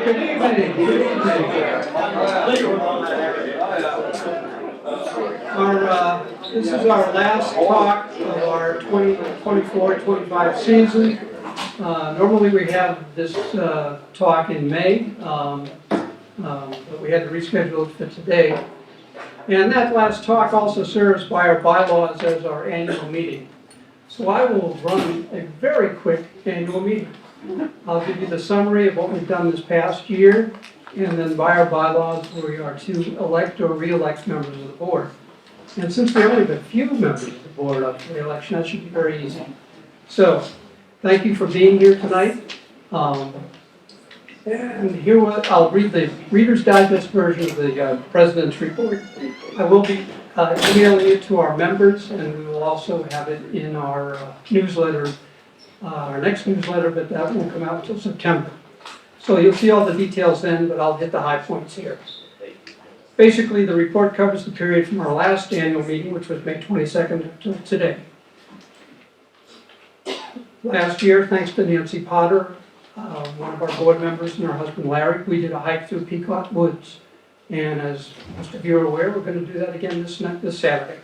Good evening. Good evening. This is our last talk of our 2024-25 season. Normally we have this talk in May, but we had to reschedule it for today. And that last talk also serves by our bylaws as our annual meeting. So I will run a very quick annual meeting. I'll give you the summary of what we've done this past year, and then by our bylaws, we are to elect or re-elect members of the board. And since we only have a few members of the board up for re-election, that should be very easy. So, thank you for being here tonight. And here I'll read the Reader's Digest version of the President's report. I will be emailing it to our members, and we will also have it in our newsletter, our next newsletter, but that won't come out until September. So you'll see all the details then, but I'll hit the high points here. Basically, the report covers the period from our last annual meeting, which was May 22nd, to today. Last year, thanks to Nancy Potter, one of our board members, and her husband Larry, we did a hike through Pequot Woods. And as most of you are aware, we're going to do that again this Saturday.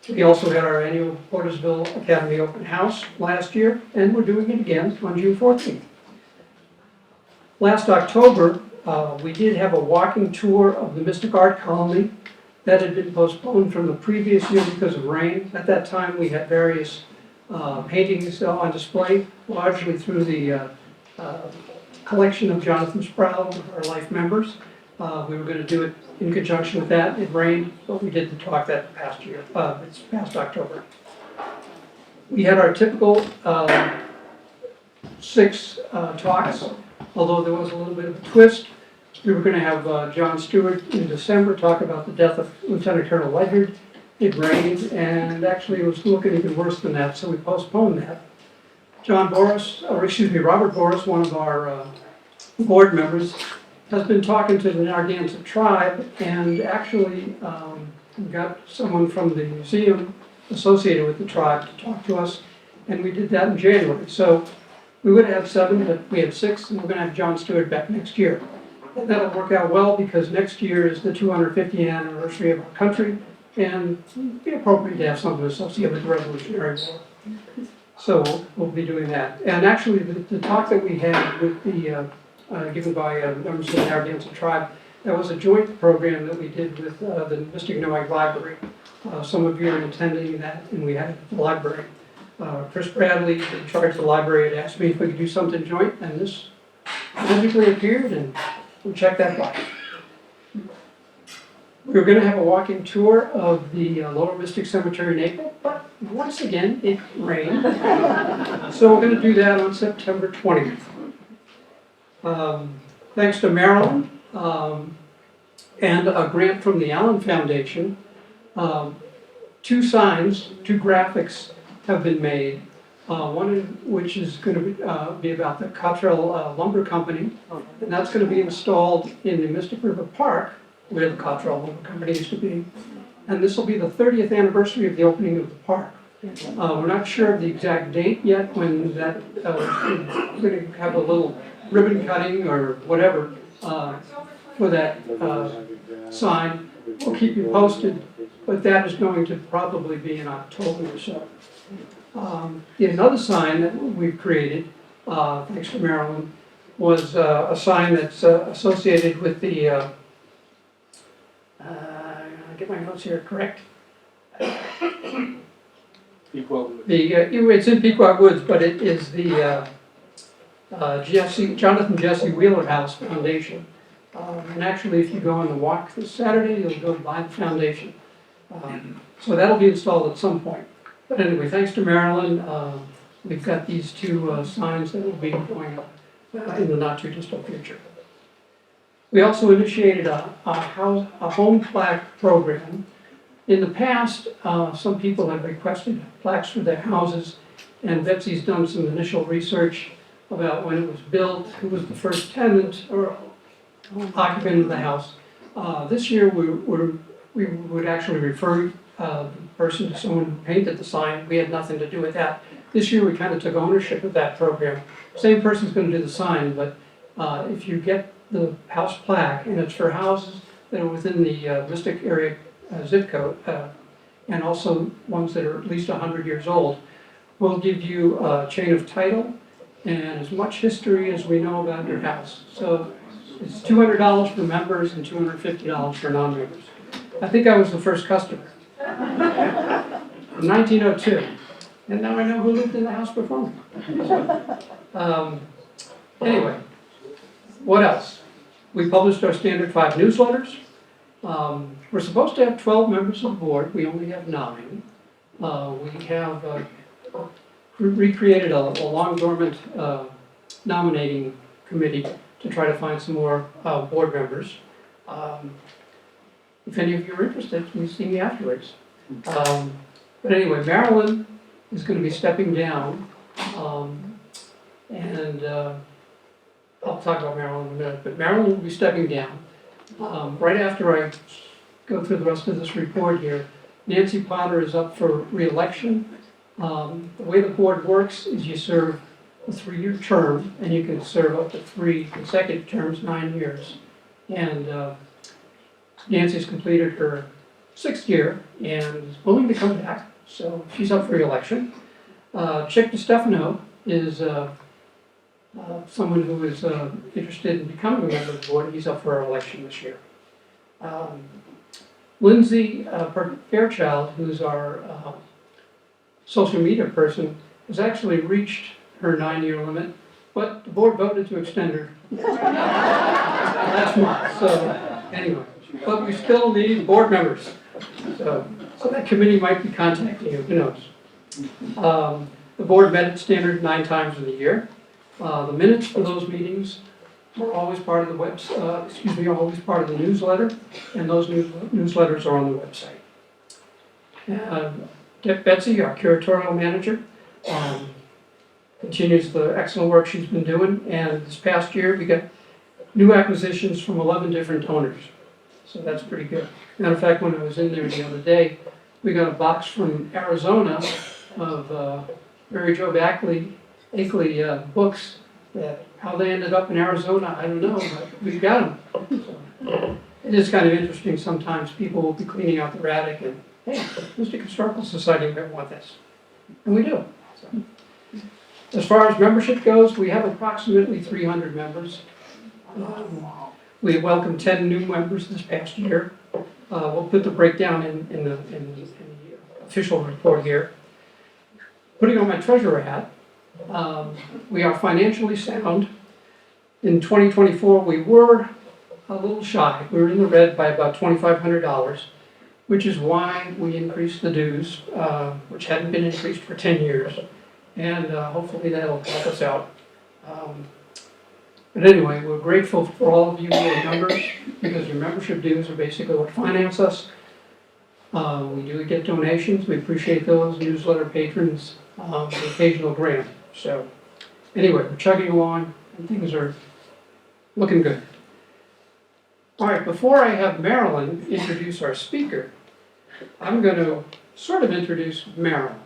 We also had our annual Portersville Academy open house last year, and we're doing it again on June 14th. Last October, we did have a walking tour of the Mystic Art Colony that had been postponed from the previous year because of rain. At that time, we had various paintings on display, largely through the collection of Jonathan Sproul, our life members. We were going to do it in conjunction with that. It rained, but we did the talk that past year, it's past October. We had our typical 6 talks, although there was a little bit of a twist. We were going to have John Stewart in December talk about the death of Lieutenant Colonel Ledyard. It rained, and actually it was looking even worse than that, so we postponed that. Robert Boris, one of our board members, has been talking to the Narragansett tribe, and actually got someone from the museum associated with the tribe to talk to us, and we did that in January. So we would have 7, but we have 6, and we're going to have John Stewart back next year. And that'll work out well because next year is the 250th anniversary of our country, and it'd be appropriate to have something associated with the Revolutionary War. So we'll be doing that. And actually, the talk that we had with the given by members of the Narragansett tribe, that was a joint program that we did with the Mystic Noack Library. Some of you are attending that, and we had it at the library. Chris Bradley, in charge of the library, had asked me if we could do something joint, and this magically appeared, and we checked that box. We were going to have a walking tour of the Lower Mystic Cemetery in April, but once again, it rained. So we're going to do that on September 20th. Thanks to Marilyn and a grant from the Allen Foundation, 2 signs, 2 graphics have been made. One of which is going to be about the Cottrell Lumber Company, and that's going to be installed in the Mystic River Park, where the Cottrell Lumber Company used to be. And this will be the 30th anniversary of the opening of the park. We're not sure of the exact date yet when that, we're going to have a little ribbon cutting or whatever for that sign. We'll keep you posted, but that is going to probably be in October or so. Another sign that we've created, thanks to Marilyn, was a sign that's associated with the, I'll get my notes here correct. Pequot Woods. It's in Pequot Woods, but it is the Jonathan Jesse Wheeler House Foundation. And actually, if you go on the walk this Saturday, you'll go by the foundation. So that'll be installed at some point. But anyway, thanks to Marilyn, we've got these 2 signs that will be going up in the not too distant future. We also initiated a home plaque program. In the past, some people have requested plaques for their houses, and Betsy's done some initial research about when it was built, who was the first tenant or occupant of the house. This year, we would actually refer the person to someone who painted the sign. We had nothing to do with that. This year, we kind of took ownership of that program. Same person's going to do the sign, but If you get the house plaque, and it's for houses that are within the Mystic area zip code, and also ones that are at least 100 years old, we'll give you a chain of title and as much history as we know about your house. So it's $200 for members and $250 for non-members. I think I was the first customer in 1902, and now I know who lived in the house before me. Anyway, what else? We published our standard 5 newsletters. We're supposed to have 12 members of the board. We only have 9. We have recreated a long dormant nominating committee to try to find some more board members. If any of you are interested, please see me afterwards. But anyway, Marilyn is going to be stepping down, and I'll talk about Marilyn in a minute, but Marilyn will be stepping down. Right after I go through the rest of this report here, Nancy Potter is up for re-election. The way the board works is you serve a 3-year term, and you can serve up to 3 consecutive terms, 9 years. And Nancy's completed her 6th year and is willing to come back, so she's up for re-election. Chick DeStefano is someone who is interested in becoming a member of the board. He's up for our election this year. Lindsay Fairchild, who's our social media person, has actually reached her 9-year limit, but the board voted to extend her last month. So anyway, but we still need board members. So that committee might be contacting you, who knows. The board met at standard 9 times in the year. The minutes for those meetings are always part of the always part of the newsletter, and those newsletters are on the website. Betsy, our curatorial manager, continues the excellent work she's been doing, and this past year we got new acquisitions from 11 different donors, so that's pretty good. Matter of fact, when I was in there the other day, we got a box from Arizona of Mary Jo Akley books. That how they ended up in Arizona, I don't know, but we got them. So, it is kind of interesting. Sometimes people will be cleaning out their attic and, hey, Mystic Historical Society might want this, and we do. So, as far as membership goes, we have approximately 300 members. We welcomed 10 new members this past year. We'll put the breakdown in the official report here. Putting on my treasurer hat, we are financially sound. In 2024, we were a little shy. We were in the red by about $2,500, which is why we increased the dues, which hadn't been increased for 10 years. And hopefully that'll help us out. But anyway, we're grateful for all of you who are members, because your membership dues are basically what finance us. We do get donations. We appreciate those, newsletter patrons, the occasional grant. So anyway, we're chugging along and things are looking good. All right, before I have Marilyn introduce our speaker, I'm going to sort of introduce Marilyn.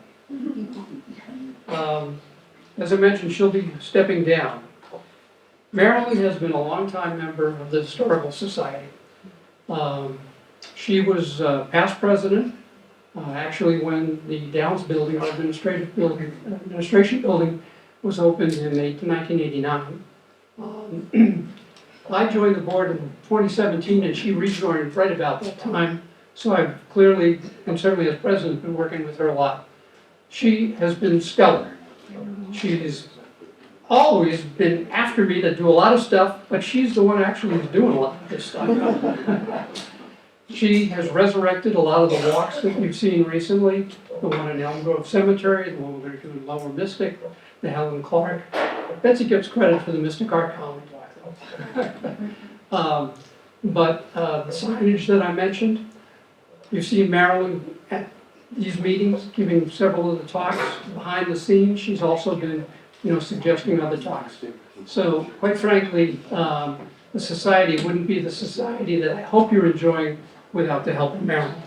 As I mentioned, she'll be stepping down. Marilyn has been a longtime member of the Historical Society. She was past president. Actually, when the Downs building, our administration building, was opened in 1989. I joined the board in 2017, and she rejoined right about that time. So I've clearly, and certainly as president, been working with her a lot. She has been stellar. She's always been after me to do a lot of stuff, but she's the one actually who's doing a lot of this stuff. She has resurrected a lot of the walks that we've seen recently, the one in Elm Grove Cemetery, the one we're going to do in Lower Mystic, the Helen Clark. Betsy gets credit for the Mystic Art Colony walk, though. But the signage that I mentioned, you've seen Marilyn at these meetings giving several of the talks behind the scenes. She's also been, suggesting other talks. So, quite frankly, the society wouldn't be the society that I hope you're enjoying without the help of Marilyn.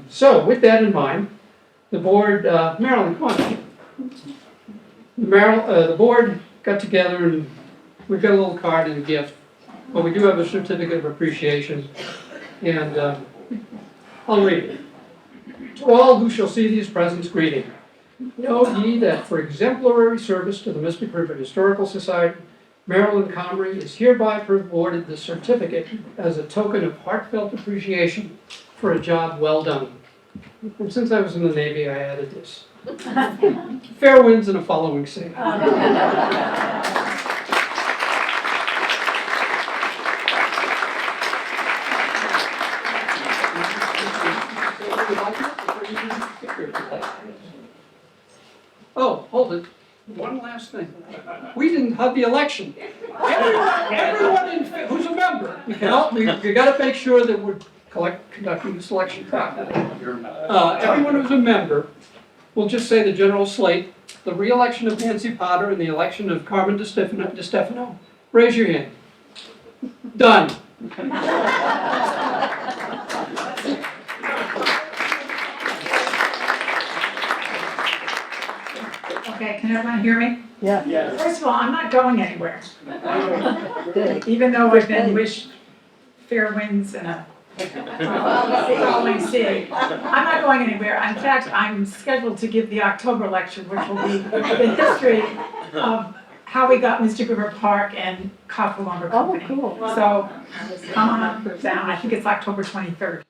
So, with that in mind, the board, Marilyn, come on. The board got together and we've got a little card and a gift, but we do have a certificate of appreciation. And I'll read it. To all who shall see these presents, greeting. Know ye that for exemplary service to the Mystic River Historical Society, Marilyn Comrie is hereby awarded the certificate as a token of heartfelt appreciation for a job well done. And since I was in the Navy, I added this. Fair winds and a following sea. Oh, hold it. One last thing. We didn't have the election. Everyone who's a member, we got to make sure that we're conducting the selection properly. Everyone who's a member, we'll just say the general slate, the re-election of Nancy Potter and the election of Carmen DeStefano. Raise your hand. Done. Okay, can everyone hear me? Yeah. First of all, I'm not going anywhere, Good. even though I've been wished fair winds and a following sea. I'm not going anywhere. In fact, I'm scheduled to give the October lecture, which will be the history of how we got Mystic River Park and Copper Lumber Oh, Company. cool. So come on down. I think it's October 23rd.